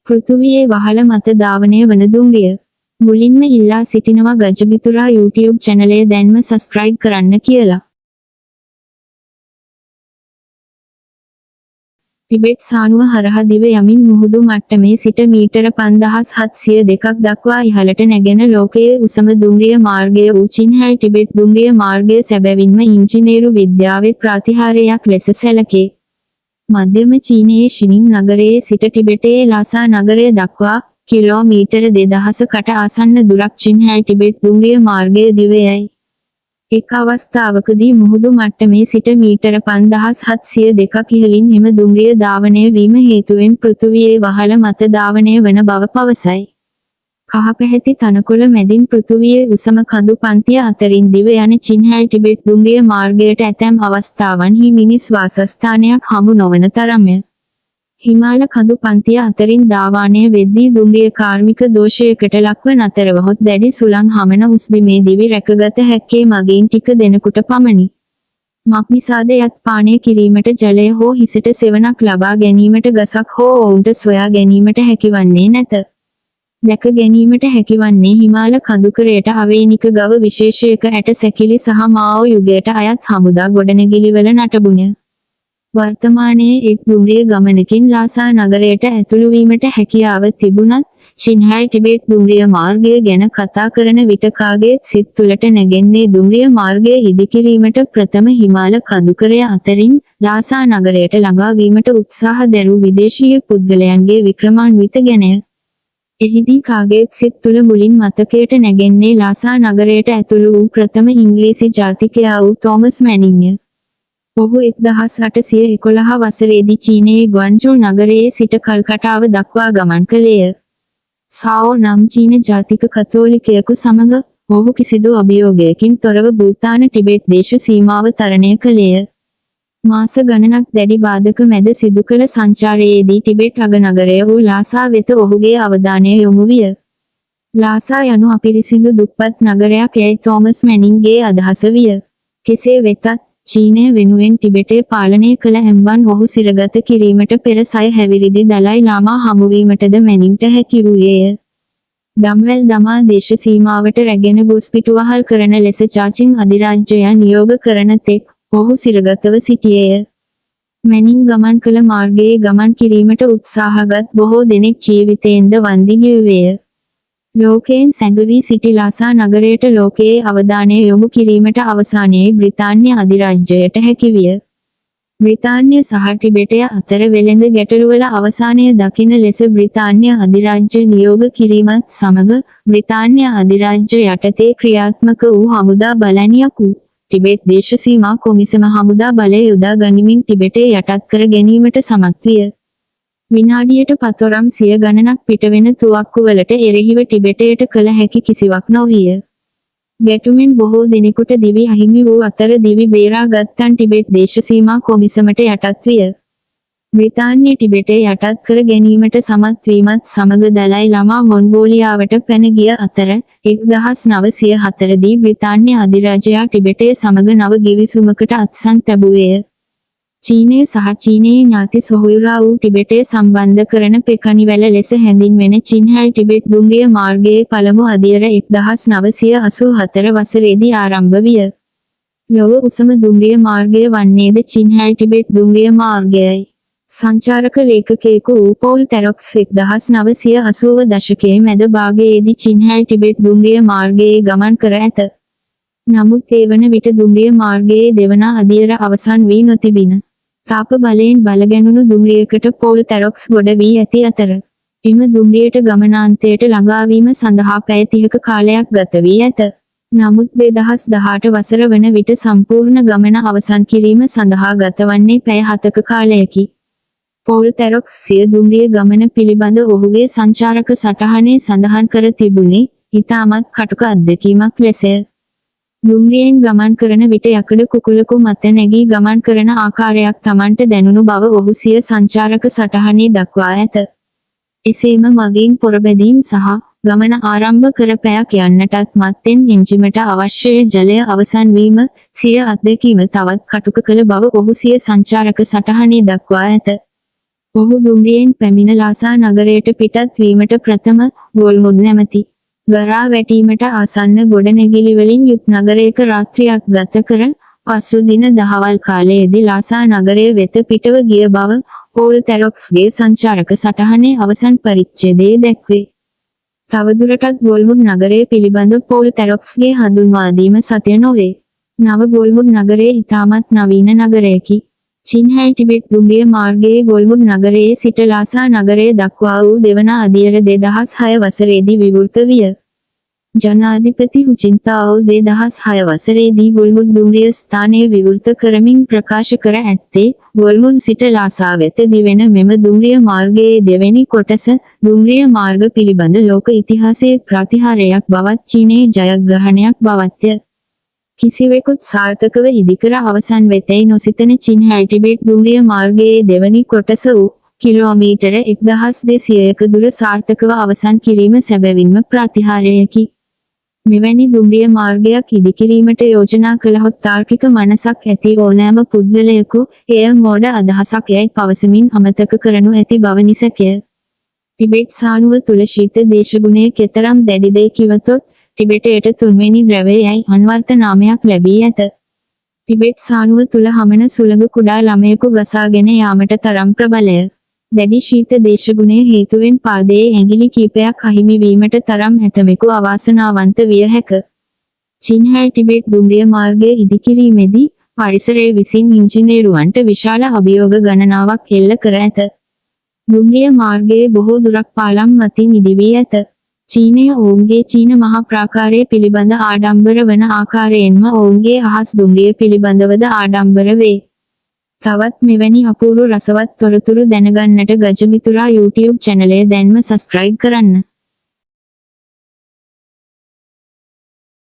පෘථුවියේ වහල මත ධාවනය වන දුම්රිය. මුලින්ම ඉල්ලා සිටිනවා ගජබිතුරා YouTube channel දැන්ම subscribe කරන්න කියලා. ටිබෙට් සානුව හරහා දිව යමින් මුහුදු මට්ටමේ සිට මීටර 5702ක් දක්වා ඉහළට නැගෙන ලෝකයේ උසම දුම්රිය මාර්ගය වූ චින්හල් ටිබෙට් දුම්රිය මාර්ගය සැබවින්ම ඉංජිනේරු විද්‍යාවේ ප්‍රතිහාරයක් ලෙස සැලකේ. මධ්‍යම චීනයේ ශිනින් නගරයේ සිට ටිබෙටයේ ලාසා නගරය දක්වා කිලෝමීටර 2000කට ආසන්න දුරක් චින්හල් ටිබෙට් දුම්රිය මාර්ගය දිව යයි. එක් අවස්ථාවකදී මුහුදු මට්ටමේ සිට මීටර 5702ක් ඉහළින් එම දුම්රිය ධාවනය වීම හේතුවෙන් පෘථුවියේ වහල මත ධාවනය වන බව පවසයි. කහපැහැති තනකොළ මැදින් පෘථුවියේ උසම කඳු පන්තිය අතරින් දිව යන චින්හල් ටිබෙට් දුම්රිය මාර්ගයට ඇතැම් අවස්ථාවන්හි මිනිස් වාසස්ථානයක් හමු නොවන තරම්ය. හිමාල කඳු පන්තිය අතරින් ධාවනය වෙද්දී දුම්රිය කාර්මික දෝෂයකට ලක්ව නතරවහොත් දැඩි සුළං හමන උස්බිමේ දිවි රැකගත හැක්කේ මගීන් ටික දෙනෙකුට පමණි. මක්නිසාද යත් පානය කිරීමට ජලය හෝ හිසට සෙවණක් ලබා ගැනීමට ගසක් හෝ ඔවුන්ට සොයා ගැනීමට හැකිවන්නේ නැත. දැක ගැනීමට හැකිවන්නේ හිමාල කඳුකරයට අවේනික ගව විශේෂයක ඇට සැකිලි සහ මාओ යුගයට අයත් හමුදා ගොඩනැගිලිවල නටබුණය. වර්තමානයේ එක් දුම්රිය ගමනකින් ලාසා නගරයට ඇතුළු වීමට හැකියාව තිබුණත් චින්හල් ටිබෙට් දුම්රිය මාර්ගය ගැන කතා කරන විට කාගේත් සිත් තුළට නැගෙන්නේ දුම්රිය මාර්ගය ඉදිකිරීමට ප්‍රථම හිමාල කඳුකරය අතරින් ලාසා නගරයට ළඟා වීමට උත්සාහ දැරූ විදේශීය පුද්ගලයන්ගේ වික්‍රමාන්විත ගැනය. එහිදී කාගේත් සිත් තුළ මුලින් මතකයට නැගෙන්නේ ලාසා නගරයට ඇතුළු වූ ප්‍රථම ඉංග්‍රීසි ජාතිකයා වූ තෝමස් මැනින්ය. ඔහු 1811 වසරේදී චීනයේ ග්වන්ජූ නගරයේ සිට කල්කටාව දක්වා ගමන් කළේය. සාओ නම් චීන ජාතික කතෝලිකයෙකු සමග ඔහු කිසිදු අභියෝගයකින් තොරව භූතාන ටිබෙට් දේශ සීමාව තරණය කළේය. මාස ගණනක් දැඩි බාධක මැද සිදු කළ සංචාරයේදී ටිබෙට් අගනගරය වූ ලාසා වෙත ඔහුගේ අවධානය යොමු විය. ලාසා යනු අපිරිසිදු දුප්පත් නගරයක් යයි තෝමස් මැනින්ගේ අදහස විය. කෙසේ වෙතත් චීනය වෙනුවෙන් ටිබෙටේ පාලනය කළ හැම්බන් ඔහු සිරගත කිරීමට පෙර සය හැවිරිදි දලයි ලාමා හමුවීමටද මැනින්ට හැකි වූයේය. දම්වැල් දමා දේශ සීමාවට රැගෙන ගොස් පිටුවහල් කරන ලෙස චාචින් අධිරාජ්‍යය නියෝග කරන තෙක් ඔහු සිරගතව සිටියේය. මැනින් ගමන් කළ මාර්ගයේ ගමන් කිරීමට උත්සාහගත් බොහෝ දෙනෙක් ජීවිතයෙන්ද වන්දි ගෙව්වේය. ලෝකයෙන් සැඟවී සිටි ලාසා නගරයට ලෝකයේ අවධානය යොමු කිරීමට අවසානයේ බ්‍රිතාන්‍ය අධිරාජ්‍යයට හැකිවිය. බ්‍රිතාන්‍ය සහ ටිබෙටය අතර වෙළෙඳ ගැටලුවල අවසානය දකින ලෙස බ්‍රිතාන්‍ය අධිරාජ්‍ය නියෝග කිරීමත් සමග බ්‍රිතාන්‍ය අධිරාජ්‍ය යටතේ ක්‍රියාත්මක වූ හමුදා බලනියක් වූ ටිබෙට් දේශ සීමා කොමිසම හමුදා බලය යොදා ගනිමින් ටිබෙටේ යටත් කර ගැනීමට සමත් විය. විනාඩියට පතොරම් 100 ගණනක් පිටවෙන තුවක්කුවලට එරෙහිව ටිබෙටයට කළ හැකි කිසිවක් නොවිය. ගැටුමෙන් බොහෝ දිනෙකට දිවි අහිමි වූ අතර දිවි බේරා ගත්තන් ටිබෙට් දේශ සීමා කොමිසමට යටත් විය. බ්‍රිතාන්‍ය ටිබෙටේ යටත් කර ගැනීමට සමත් වීමත් සමග දලයි ලාමා මොන්ගෝලියාවට පැන ගිය අතර 1904 දී බ්‍රිතාන්‍ය අධිරාජයා ටිබෙටේ සමග නව ගිවිසුමකට අත්සන් තැබුවේය. චීනය සහ චීනයේ ඥාති සොහොයුරා වූ ටිබෙටේ සම්බන්ධ කරන පෙකණිවැල ලෙස හැඳින්වෙන චින්හල් ටිබෙට් දුම්රිය මාර්ගයේ පළමු අදියර 1984 වසරේදී ආරම්භ විය. ලොව උසම දුම්රිය මාර්ගය වන්නේද චින්හල් ටිබෙට් දුම්රිය මාර්ගයයි. සංචාරක ලේඛකයෙකු වූ පෝල් තැරොක්ස් 1980 දශකයේ මැද භාගයේදී චින්හල් ටිබෙට් දුම්රිය මාර්ගයේ ගමන් කර ඇත. නමුත් ඒ වන විට දුම්රිය මාර්ගයේ දෙවන අදියර අවසන් වී නොතිබින. තාප බලයෙන් බලගැනුණු දුම්රියකට පෝල් තැරොක්ස් ගොඩ වී ඇති අතර එම දුම්රියට ගමනාන්තයට ළඟාවීම සඳහා පැය 30ක කාලයක් ගත වී ඇත. නමුත් 2018 වසර වන විට සම්පූර්ණ ගමන අවසන් කිරීම සඳහා ගතවන්නේ පැය 7ක කාලයකි. පෝල් තැරොක්ස් සිය දුම්රිය ගමන පිළිබඳ ඔහුගේ සංචාරක සටහනේ සඳහන් කර තිබුණේ ඉතාමත් කටුක අත්දැකීමක් ලෙසය. දුම්රියෙන් ගමන් කරන විට යකඩ කුකුලකු මත නැගී ගමන් කරන ආකාරයක් Tamanට දැනුණු බව ඔහු සිය සංචාරක සටහනේ දක්වා ඇත. එසේම මගීන් පොරබැදීම් සහ ගමන ආරම්භ කර පැයක් යන්නටත් මත්තෙන් එන්ජිමට අවශ්‍ය ජලය අවසන් වීම සිය අත්දැකීම තවත් කටුක කළ බව ඔහු සිය සංචාරක සටහනේ දක්වා ඇත. ඔහු දුම්රියෙන් පැමිණ ලාසා නගරයට පිටත් වීමට ප්‍රථම ගොල්මුඩ් නැමැති ගරා වැටීමට ආසන්න ගොඩනැගිලිවලින් යුත් නගරයක රාත්‍රියක් ගත කර පසු දින දහවල් කාලයේදී ලාසා නගරය වෙත පිටව ගිය බව පෝල් තැරොක්ස්ගේ සංචාරක සටහනේ අවසන් පරිච්ඡේදයේ දැක්වේ. තවදුරටත් ගොල්මුඩ් නගරය පිළිබඳ පෝල් තැරොක්ස්ගේ හඳුන්වා දීම සත්‍ය නොවේ. නව ගොල්මුඩ් නගරය ඉතාමත් නවීන නගරයකි. චින්හැල් ටිබෙට් දුම්රිය මාර්ගයේ ගොල්මුඩ් නගරයේ සිට ලාසා නගරය දක්වා වූ දෙවන අදියර 2006 වසරේදී විවෘත විය. ජනාධිපති හුචින්තාවෝ 2006 වසරේදී ගොල්මුඩ් දුම්රිය ස්ථානය විවෘත කරමින් ප්‍රකාශ කර ඇත්තේ ගොල්මුඩ් සිට ලාසා වෙත දිවෙන මෙම දුම්රිය මාර්ගයේ දෙවැනි කොටස දුම්රිය මාර්ග පිළිබඳ ලෝක ඉතිහාසයේ ප්‍රතිහාරයක් බවත් චීනයේ ජයග්‍රහණයක් බවත්ය. කිසිවෙකුත් සාර්ථකව ඉදිකර අවසන් වෙතැයි නොසිතන චින්හැල් ටිබෙට් දුම්රිය මාර්ගයේ දෙවැනි කොටස වූ කිලෝමීටර 1200ක දුර සාර්ථකව අවසන් කිරීම සැබවින්ම ප්‍රතිහාරයකි. මෙවැනි දුම්රිය මාර්ගයක් ඉදිකිරීමට යෝජනා කළහොත් තාර්කික මනසක් ඇති ඕනෑම පුද්ගලයෙකු එය මෝඩ අදහසක් යැයි පවසමින් අමතක කරනු ඇති බව නිසැකය. ටිබෙට් සානුව තුළ ශීත දේශගුණය කෙතරම් දැඩිදැයි කිවතොත් ටිබෙටයට තුන්වෙනි ද්‍රවය යැයි අන්වර්ථ නාමයක් ලැබී ඇත. ටිබෙට් සානුව තුළ හමන සුළඟ කුඩා ළමයෙකු ගසාගෙන යාමට තරම් ප්‍රබලය. දැඩි ශීත දේශගුණය හේතුවෙන් පාදයේ ඇඟිලි කීපයක් අහිමි වීමට තරම් ඇතමෙකු අවාසනාවන්ත විය හැක. චින්හැල් ටිබෙට් දුම්රිය මාර්ගය ඉදිකිරීමේදී පරිසරය විසින් ඉංජිනේරුවන්ට විශාල අභියෝග ගණනාවක් එල්ල කර ඇත. දුම්රිය මාර්ගයේ බොහෝ දුරක් පාලම් මතින් ඉදිවී ඇත. චීනය ඔවුන්ගේ චීන මහා ප්‍රාකාරය පිළිබඳ ආඩම්බර වන ආකාරයෙන්ම ඔවුන්ගේ අහස් දුම්රිය පිළිබඳවද ආඩම්බර වේ. තවත් මෙවැනි අපූර්ව රසවත් තොරතුරු දැනගන්නට ගජමිතුරා YouTube චැනලය දැන්ම සබ්ස්ක්‍රයිබ් කරන්න.